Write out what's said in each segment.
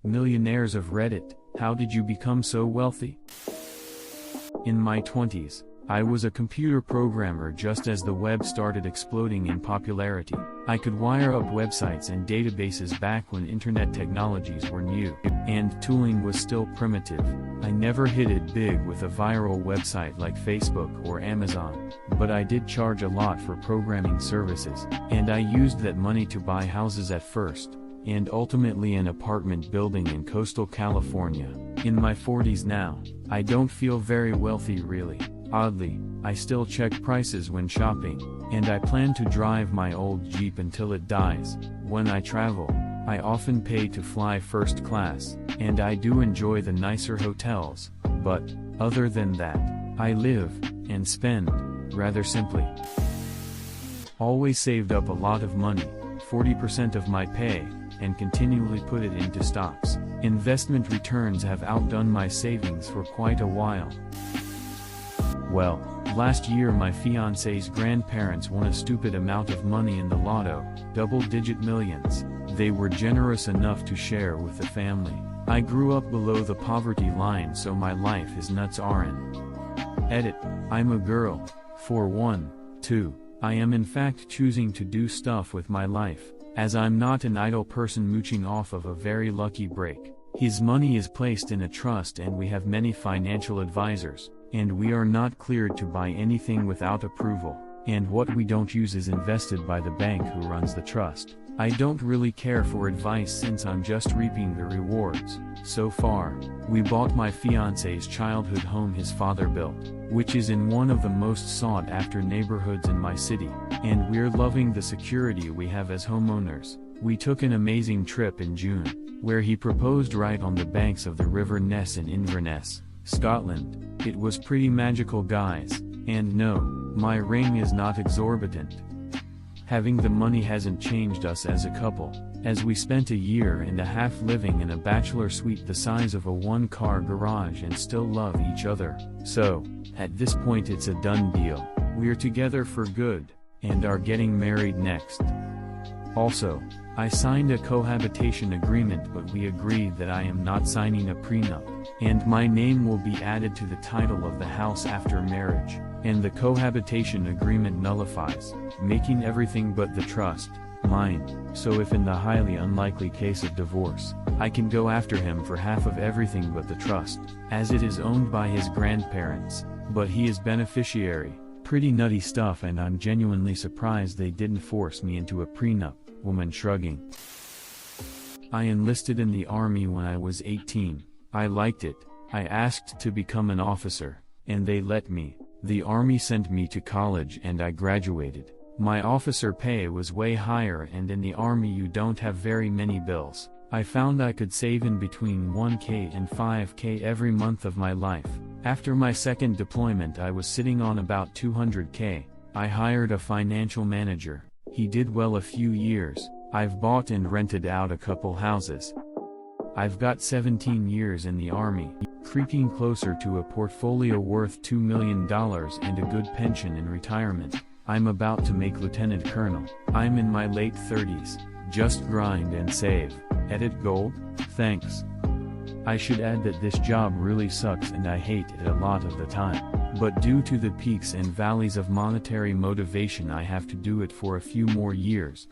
Millionaires of Reddit, how did you become so wealthy? In my 20s, I was a computer programmer just as the web started exploding in popularity. I could wire up websites and databases back when internet technologies were new, and tooling was still primitive. I never hit it big with a viral website like Facebook or Amazon, but I did charge a lot for programming services, and I used that money to buy houses at first, and ultimately an apartment building in coastal California. In my 40s now, I don't feel very wealthy really. Oddly, I still check prices when shopping, and I plan to drive my old Jeep until it dies. When I travel, I often pay to fly first class, and I do enjoy the nicer hotels, but, other than that, I live, and spend, rather simply. Always saved up a lot of money, 40% of my pay, and continually put it into stocks. Investment returns have outdone my savings for quite a while. Well, last year my fiancé's grandparents won a stupid amount of money in the lotto, double-digit millions. They were generous enough to share with the family. I grew up below the poverty line, so my life is nuts RN. Edit, I'm a girl. For 1, 2, I am in fact choosing to do stuff with my life, as I'm not an idle person mooching off of a very lucky break. His money is placed in a trust and we have many financial advisors, and we are not cleared to buy anything without approval, and what we don't use is invested by the bank who runs the trust. I don't really care for advice since I'm just reaping the rewards. So far, we bought my fiancé's childhood home his father built, which is in one of the most sought-after neighborhoods in my city, and we're loving the security we have as homeowners. We took an amazing trip in June, where he proposed right on the banks of the River Ness in Inverness, Scotland. It was pretty magical, guys, and no, my ring is not exorbitant. Having the money hasn't changed us as a couple, as we spent a year and a half living in a bachelor suite the size of a one-car garage and still love each other. So, at this point it's a done deal. We're together for good, and are getting married next. Also, I signed a cohabitation agreement, but we agreed that I am not signing a prenup, and my name will be added to the title of the house after marriage, and the cohabitation agreement nullifies, making everything but the trust mine. So if in the highly unlikely case of divorce, I can go after him for half of everything but the trust, as it is owned by his grandparents, but he is beneficiary. Pretty nutty stuff, and I'm genuinely surprised they didn't force me into a prenup. Woman shrugging. I enlisted in the army when I was 18. I liked it. I asked to become an officer, and they let me. The army sent me to college and I graduated. My officer pay was way higher, and in the army you don't have very many bills. I found I could save in between 1K and 5K every month of my life. After my second deployment I was sitting on about 200K. I hired a financial manager. He did well a few years. I've bought and rented out a couple houses. I've got 17 years in the army, creeping closer to a portfolio worth $2 million and a good pension in retirement. I'm about to make lieutenant colonel. I'm in my late 30s. Just grind and save. Edit gold? Thanks. I should add that this job really sucks and I hate it a lot of the time. But due to the peaks and valleys of monetary motivation I have to do it for a few more years.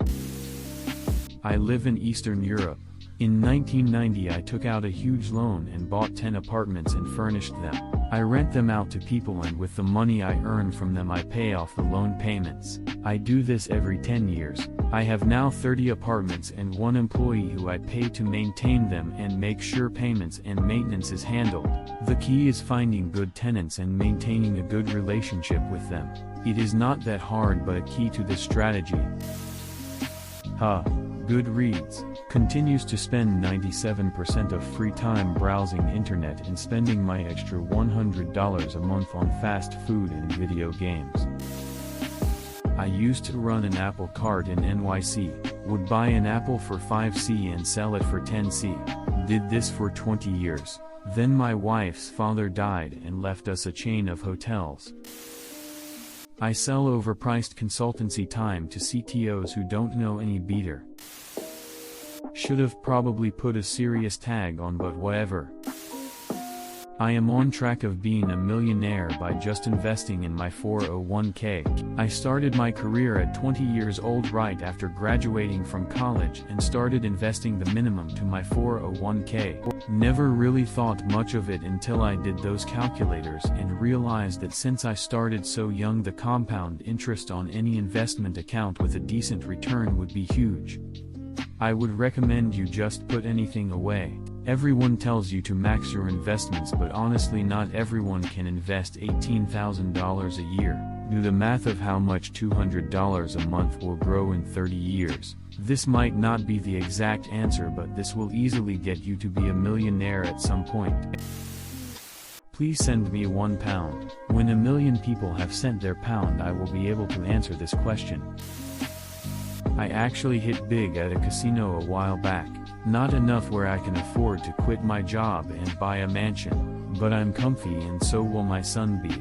I live in Eastern Europe. In 1990 I took out a huge loan and bought 10 apartments and furnished them. I rent them out to people, and with the money I earn from them I pay off the loan payments. I do this every 10 years. I have now 30 apartments and one employee who I pay to maintain them and make sure payments and maintenance is handled. The key is finding good tenants and maintaining a good relationship with them. It is not that hard, but a key to this strategy. Goodreads continues to spend 97% of free time browsing internet and spending my extra $100 a month on fast food and video games. I used to run an Apple cart in NYC, would buy an apple for 5C and sell it for 10C. Did this for 20 years. Then my wife's father died and left us a chain of hotels. I sell overpriced consultancy time to CTOs who don't know any better. Should've probably put a serious tag on, but whatever. I am on track of being a millionaire by just investing in my 401k. I started my career at 20 years old right after graduating from college and started investing the minimum to my 401k. Never really thought much of it until I did those calculators and realized that since I started so young, the compound interest on any investment account with a decent return would be huge. I would recommend you just put anything away. Everyone tells you to max your investments, but honestly not everyone can invest $18,000 a year. Do the math of how much $200 a month will grow in 30 years. This might not be the exact answer, but this will easily get you to be a millionaire at some point. Please send me £1. When 1 million people have sent their pound, I will be able to answer this question. I actually hit big at a casino a while back. Not enough where I can afford to quit my job and buy a mansion, but I'm comfy and so will my son be.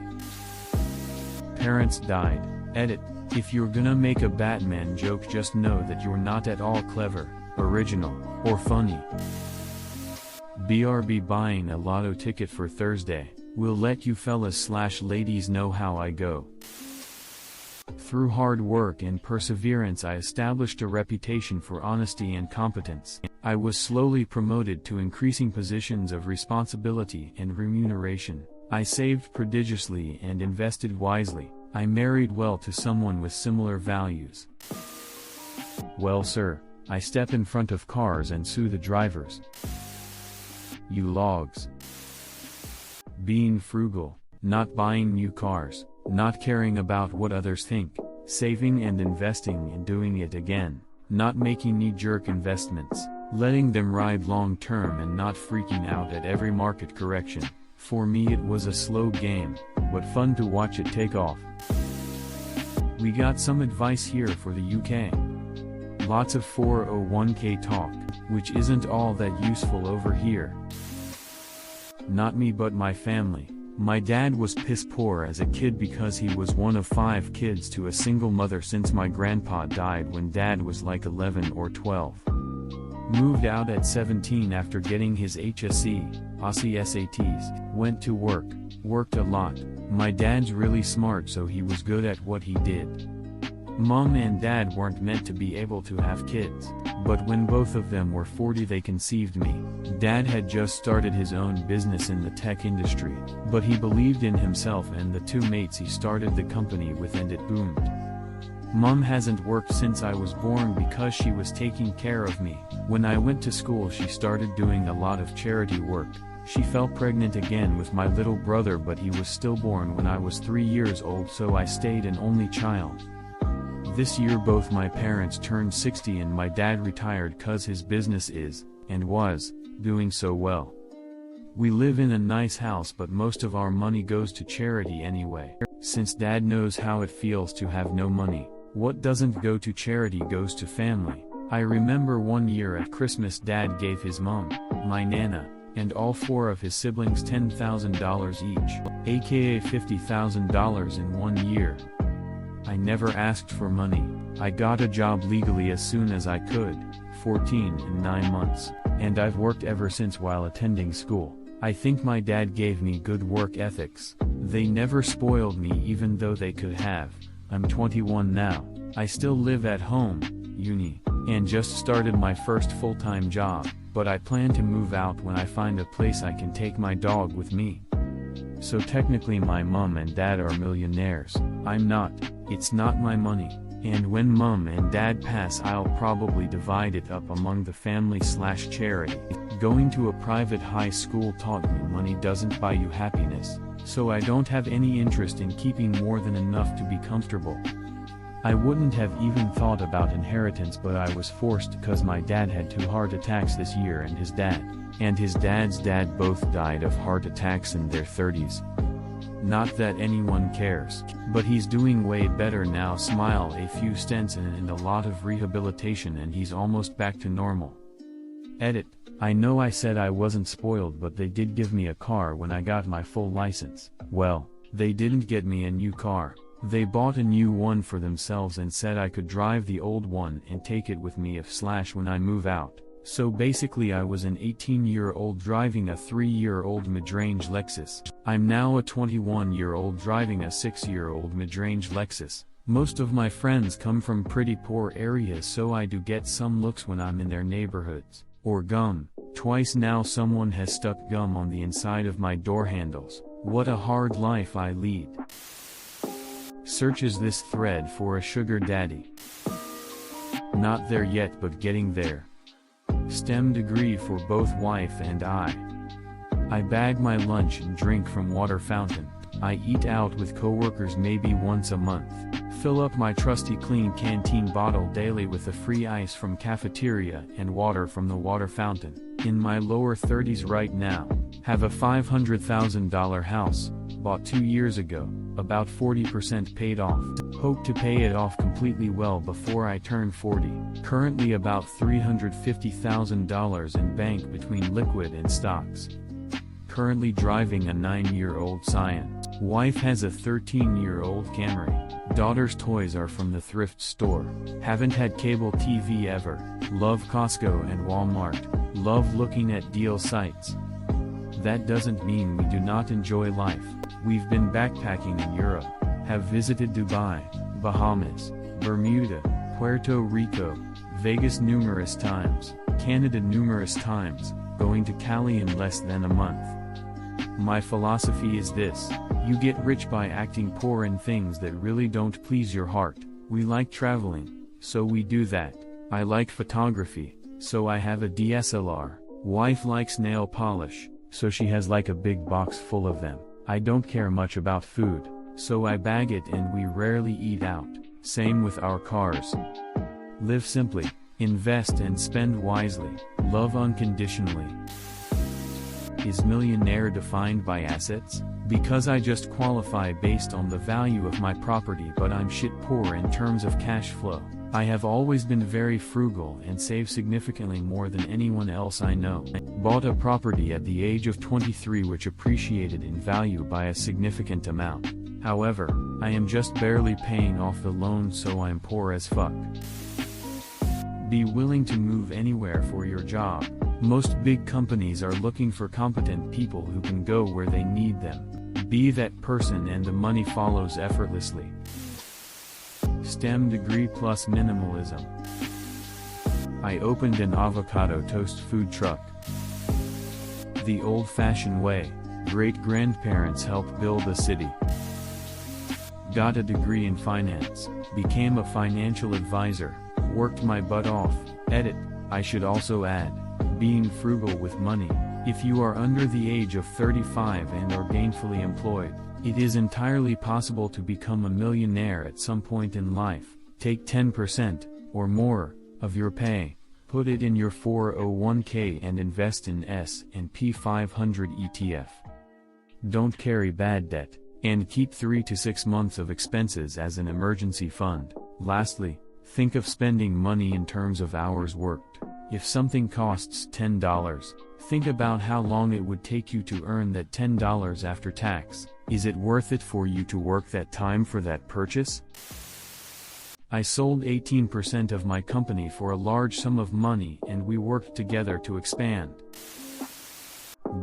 Parents died. Edit. If you're gonna make a Batman joke, just know that you're not at all clever, original, or funny. BRB buying a lotto ticket for Thursday. Will let you fellas/ladies know how I go. Through hard work and perseverance, I established a reputation for honesty and competence. I was slowly promoted to increasing positions of responsibility and remuneration. I saved prodigiously and invested wisely. I married well to someone with similar values. Well, sir, I step in front of cars and sue the drivers. You logs. Being frugal, not buying new cars, not caring about what others think, saving and investing and doing it again, not making knee-jerk investments, letting them ride long-term and not freaking out at every market correction. For me it was a slow game, but fun to watch it take off. We got some advice here for the UK. Lots of 401k talk, which isn't all that useful over here. Not me but my family. My dad was piss poor as a kid because he was one of 5 kids to a single mother since my grandpa died when dad was like 11 or 12. Moved out at 17 after getting his HSC, Aussie SATs, went to work, worked a lot. My dad's really smart so he was good at what he did. Mom and dad weren't meant to be able to have kids, but when both of them were 40 they conceived me. Dad had just started his own business in the tech industry, but he believed in himself and the 2 mates he started the company with, and it boomed. Mom hasn't worked since I was born because she was taking care of me. When I went to school she started doing a lot of charity work. She fell pregnant again with my little brother, but he was stillborn when I was 3 years old, so I stayed an only child. This year both my parents turned 60 and my dad retired cause his business is, and was, doing so well. We live in a nice house but most of our money goes to charity anyway. Since dad knows how it feels to have no money, what doesn't go to charity goes to family. I remember one year at Christmas dad gave his mom, my nana, and all 4 of his siblings $10,000 each, aka $50,000 in 1 year. I never asked for money. I got a job legally as soon as I could, 14 in 9 months, and I've worked ever since while attending school. I think my dad gave me good work ethics. They never spoiled me even though they could have. I'm 21 now. I still live at home, uni, and just started my first full-time job, but I plan to move out when I find a place I can take my dog with me. So technically my mom and dad are millionaires. I'm not. It's not my money, and when mom and dad pass I'll probably divide it up among the family/charity. Going to a private high school taught me money doesn't buy you happiness, so I don't have any interest in keeping more than enough to be comfortable. I wouldn't have even thought about inheritance, but I was forced cause my dad had 2 heart attacks this year and his dad's dad both died of heart attacks in their 30s. Not that anyone cares, but he's doing way better now. Smile. A few stents and a lot of rehabilitation and he's almost back to normal. Edit. I know I said I wasn't spoiled, but they did give me a car when I got my full license. Well, they didn't get me a new car. They bought a new one for themselves and said I could drive the old one and take it with me when I move out. So basically I was an 18-year-old driving a 3-year-old mid-range Lexus. I'm now a 21-year-old driving a 6-year-old mid-range Lexus. Most of my friends come from pretty poor areas, so I do get some looks when I'm in their neighborhoods. Or gum. Twice now someone has stuck gum on the inside of my door handles. What a hard life I lead. Searches this thread for a sugar daddy. Not there yet, but getting there. STEM degree for both wife and I. I bag my lunch and drink from water fountain. I eat out with coworkers maybe once a month. Fill up my trusty clean canteen bottle daily with the free ice from cafeteria and water from the water fountain. In my lower 30s right now. Have a $500,000 house, bought 2 years ago, about 40% paid off. Hope to pay it off completely well before I turn 40. Currently about $350,000 in bank between liquid and stocks. Currently driving a 9-year-old Scion. Wife has a 13-year-old Camry. Daughter's toys are from the thrift store. Haven't had cable TV ever. Love Costco and Walmart. Love looking at deal sites. That doesn't mean we do not enjoy life. We've been backpacking in Europe. Have visited Dubai, Bahamas, Bermuda, Puerto Rico, Vegas numerous times, Canada numerous times, going to Cali in less than a month. My philosophy is this: you get rich by acting poor in things that really don't please your heart. We like traveling, so we do that. I like photography, so I have a DSLR. Wife likes nail polish, so she has like a big box full of them. I don't care much about food, so I bag it and we rarely eat out. Same with our cars. Live simply, invest and spend wisely, love unconditionally. Is millionaire defined by assets? Because I just qualify based on the value of my property, but I'm shit poor in terms of cash flow. I have always been very frugal and save significantly more than anyone else I know. Bought a property at the age of 23 which appreciated in value by a significant amount. However, I am just barely paying off the loan, so I'm poor as fuck. Be willing to move anywhere for your job. Most big companies are looking for competent people who can go where they need them. Be that person and the money follows effortlessly. STEM degree plus minimalism. I opened an avocado toast food truck. The old-fashioned way. Great-grandparents helped build a city. Got a degree in finance. Became a financial advisor. Worked my butt off. Edit. I should also add, being frugal with money. If you are under the age of 35 and are gainfully employed, it is entirely possible to become a millionaire at some point in life. Take 10%, or more, of your pay, put it in your 401k and invest in S&P 500 ETF. Don't carry bad debt, and keep 3 to 6 months of expenses as an emergency fund. Lastly, think of spending money in terms of hours worked. If something costs $10, think about how long it would take you to earn that $10 after tax. Is it worth it for you to work that time for that purchase? I sold 18% of my company for a large sum of money and we worked together to expand.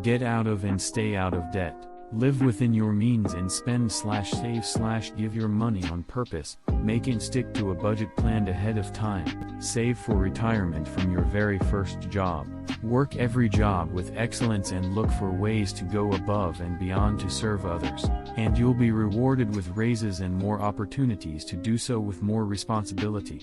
Get out of and stay out of debt. Live within your means and spend/save/give your money on purpose. Make and stick to a budget planned ahead of time. Save for retirement from your very first job. Work every job with excellence and look for ways to go above and beyond to serve others. And you'll be rewarded with raises and more opportunities to do so with more responsibility.